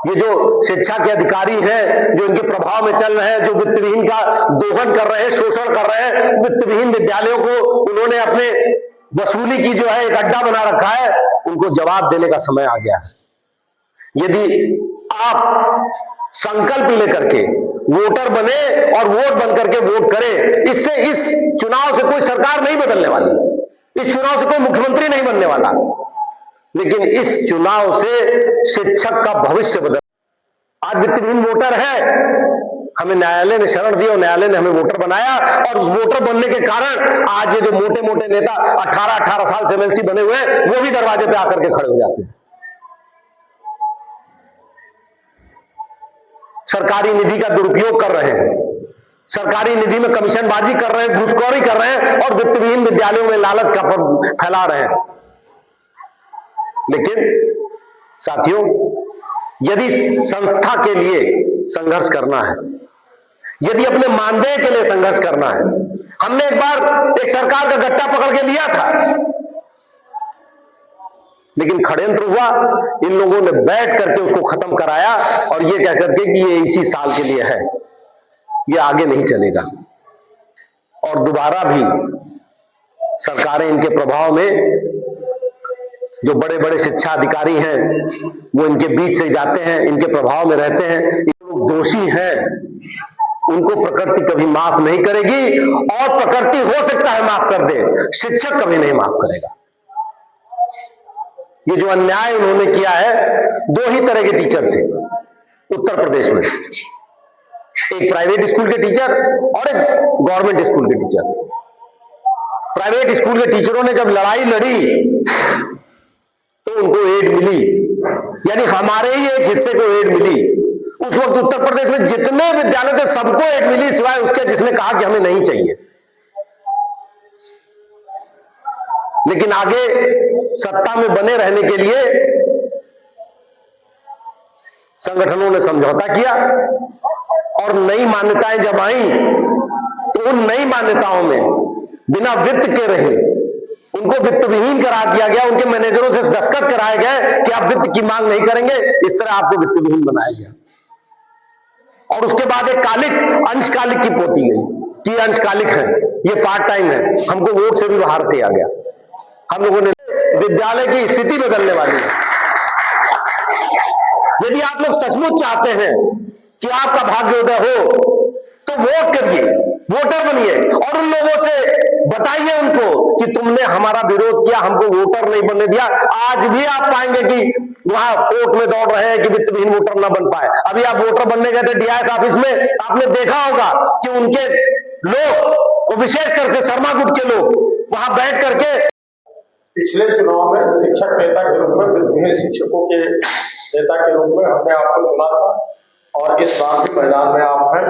ये जो शिक्षा के अधिकारी हैं, जो इनके प्रभाव में चल रहे हैं, जो वित्तविहीन का दोहन कर रहे हैं, शोषण कर रहे हैं, वित्तविहीन विद्यालयों को उन्होंने अपने वसूली की जो है एक अड्डा बना रखा है, उनको जवाब देने का समय आ गया है। यदि आप संकल्प लेकर के वोटर बने और वोट बन करके वोट करें, इससे इस चुनाव से कोई सरकार नहीं बदलने वाली, इस चुनाव से कोई मुख्यमंत्री नहीं बनने वाला, लेकिन इस चुनाव से शिक्षक का भविष्य बदल। आज वित्तहीन वोटर है, हमें न्यायालय ने शरण दी और न्यायालय ने हमें वोटर बनाया, और उस वोटर बनने के कारण आज ये जो मोटे मोटे नेता 18-18 साल से एमएलसी बने हुए हैं, वो भी दरवाजे पे आकर के खड़े हो जाते हैं। सरकारी निधि का दुरुपयोग कर रहे हैं, सरकारी निधि में कमीशनबाजी कर रहे हैं, घूसखोरी कर रहे हैं और वित्तहीन विद्यालयों में लालच का फैला रहे हैं। लेकिन साथियों, यदि संस्था के लिए संघर्ष करना है, यदि अपने मानदेय के लिए संघर्ष करना है, हमने एक बार एक सरकार का गट्टा पकड़ के लिया था, लेकिन षड्यंत्र हुआ, इन लोगों ने बैठ करके उसको खत्म कराया और ये कह करके कि ये इसी साल के लिए है, ये आगे नहीं चलेगा। और दोबारा भी सरकारें इनके प्रभाव में, जो बड़े बड़े शिक्षा अधिकारी हैं वो इनके बीच से जाते हैं, इनके प्रभाव में रहते हैं, ये लोग दोषी हैं, उनको प्रकृति कभी माफ नहीं करेगी, और प्रकृति हो सकता है माफ कर दे, शिक्षक कभी नहीं माफ करेगा। ये जो अन्याय उन्होंने किया है, 2 ही तरह के टीचर थे उत्तर प्रदेश में, एक प्राइवेट स्कूल के टीचर और एक गवर्नमेंट स्कूल के टीचर। प्राइवेट स्कूल के टीचरों ने जब लड़ाई लड़ी तो उनको एड मिली, यानी हमारे ही एक हिस्से को एड मिली। उस वक्त उत्तर प्रदेश में जितने विद्यालय थे सबको एड मिली, सिवाय उसके जिसने कहा कि हमें नहीं चाहिए। लेकिन आगे सत्ता में बने रहने के लिए संगठनों ने समझौता किया और नई मान्यताएं जब आई तो उन नई मान्यताओं में बिना वित्त के रहे उनको वित्त विहीन करा दिया गया, उनके मैनेजरों से दस्तखत कराए गए कि आप वित्त की मांग नहीं करेंगे, इस तरह आपको वित्त विहीन बनाया गया। और उसके बाद एक कालिक अंशकालिक की पोती गई कि अंशकालिक है, ये पार्ट टाइम है, हमको वोट से भी बाहर किया गया। हम लोगों ने विद्यालय की स्थिति बदलने वाली है। यदि आप लोग सचमुच चाहते हैं कि आपका भाग्योदय हो तो वोट करिए, वोटर बनिए और उन लोगों से बताइए उनको कि तुमने हमारा विरोध किया, हमको वोटर नहीं बनने दिया। आज भी आप पाएंगे कि वहां कोर्ट में दौड़ रहे हैं कि वित्तहीन वोटर ना बन पाए। अभी आप वोटर बनने गए थे डीआईएस ऑफिस में, आपने देखा होगा कि उनके लोग, विशेषकर से शर्मा गुट के लोग, वहां बैठ करके पिछले चुनाव में शिक्षक नेता के रूप में, वित्तहीन शिक्षकों के नेता के रूप में हमने आपको चुना था और इस बार के मैदान में आप हैं।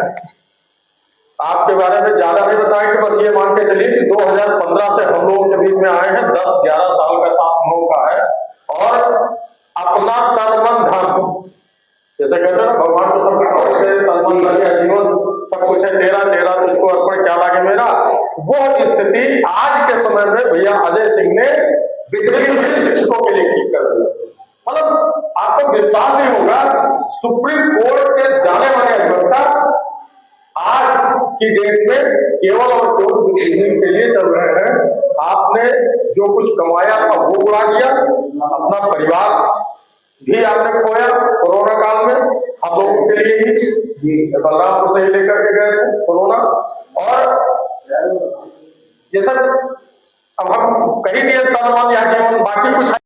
आपके बारे में ज्यादा नहीं बताएं कि बस ये मान के चलिए कि 2015 से हम लोगों के बीच में आए हैं, 10-11 साल का साथ हम लोगों का है और अपना तन मन धन, जैसे कहते हैं ना भगवान को सब कुछ है, तन मन धन या जीवन सब कुछ है तेरा, तेरा तुझको अर्पण क्या लागे मेरा, वो स्थिति आज के समय में भैया अजय सिंह ने वित्तहीन शिक्षकों के लिए ठीक कर दिया। मतलब आपको विश्वास नहीं होगा, सुप्रीम कोर्ट के जाने वाले अधिवक्ता आज की डेट में केवल और केवल वित्तहीन के लिए चल रहे हैं। आपने जो कुछ कमाया था वो उड़ा दिया, अपना परिवार भी आपने खोया कोरोना काल में, हम लोगों के लिए ही बलरामपुर से ही लेकर के गए थे कोरोना। और जैसा अब हम कही दिए तन मन या जीवन, बाकी कुछ